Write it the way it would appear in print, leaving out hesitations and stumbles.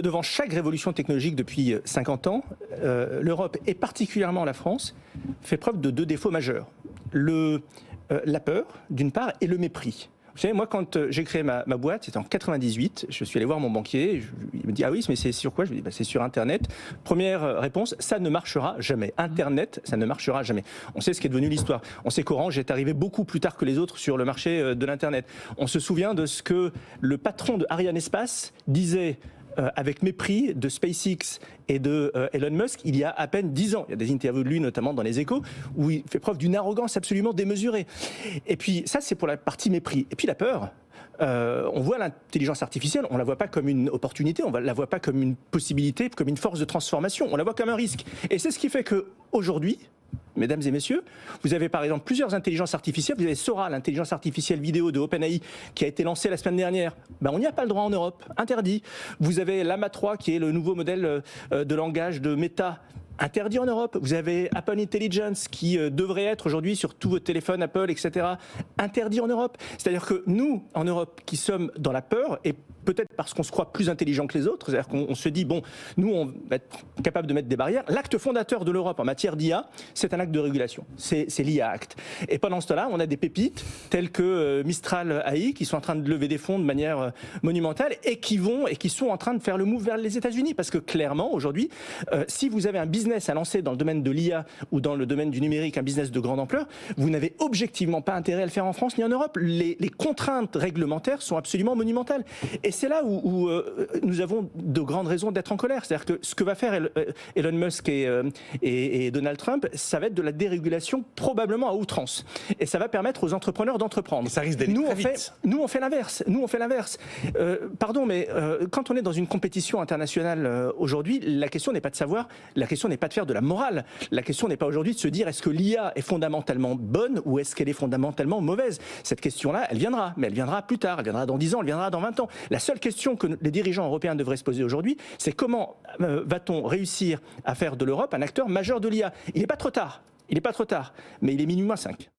Devant chaque révolution technologique depuis 50 ans, l'Europe et particulièrement la France fait preuve de deux défauts majeurs. La peur, d'une part, et le mépris. Vous savez, moi, quand j'ai créé ma boîte, c'était en 98, je suis allé voir mon banquier, il me dit « Ah oui, mais c'est sur quoi ?» Je lui dis bah, « C'est sur Internet. » Première réponse, ça ne marchera jamais. Internet, ça ne marchera jamais. On sait ce qui est devenu l'histoire. On sait qu'Orange est arrivé beaucoup plus tard que les autres sur le marché de l'Internet. On se souvient de ce que le patron de Arianespace disait avec mépris de SpaceX et de Elon Musk il y a à peine 10 ans. Il y a des interviews de lui, notamment dans les Échos, où il fait preuve d'une arrogance absolument démesurée. Et puis ça, c'est pour la partie mépris. Et puis la peur. On voit l'intelligence artificielle, on ne la voit pas comme une opportunité, on ne la voit pas comme une possibilité, comme une force de transformation, on la voit comme un risque. Et c'est ce qui fait qu'aujourd'hui, mesdames et messieurs, vous avez par exemple plusieurs intelligences artificielles. Vous avez Sora, l'intelligence artificielle vidéo de OpenAI, qui a été lancée la semaine dernière. On n'y a pas le droit en Europe, interdit. Vous avez Llama 3, qui est le nouveau modèle de langage de Meta, interdit en Europe. Vous avez Apple Intelligence qui devrait être aujourd'hui sur tous vos téléphones Apple, etc. Interdit en Europe. C'est-à-dire que nous, en Europe, qui sommes dans la peur, et peut-être parce qu'on se croit plus intelligent que les autres, c'est-à-dire qu'on se dit, bon, nous, on va être capable de mettre des barrières. L'acte fondateur de l'Europe en matière d'IA, c'est un acte de régulation. C'est l'IA Act. Et pendant ce temps-là, on a des pépites telles que Mistral AI qui sont en train de lever des fonds de manière monumentale et qui sont en train de faire le move vers les États-Unis. Parce que clairement, aujourd'hui, si vous avez un business à lancer dans le domaine de l'IA ou dans le domaine du numérique, un business de grande ampleur, vous n'avez objectivement pas intérêt à le faire en France ni en Europe. Les contraintes réglementaires sont absolument monumentales. Et c'est là où nous avons de grandes raisons d'être en colère. C'est-à-dire que ce que va faire Elon Musk et Donald Trump, ça va être de la dérégulation probablement à outrance. Et ça va permettre aux entrepreneurs d'entreprendre. Ça risque d'aller très vite. Nous, on fait l'inverse. Pardon, mais quand on est dans une compétition internationale aujourd'hui, la question n'est pas de savoir, la question n'est pas de faire de la morale. La question n'est pas aujourd'hui de se dire est-ce que l'IA est fondamentalement bonne ou est-ce qu'elle est fondamentalement mauvaise. Cette question-là, elle viendra, mais elle viendra plus tard, elle viendra dans 10 ans, elle viendra dans 20 ans. La seule question que les dirigeants européens devraient se poser aujourd'hui, c'est comment va-t-on réussir à faire de l'Europe un acteur majeur de l'IA. Il n'est pas trop tard, mais il est minuit moins 5.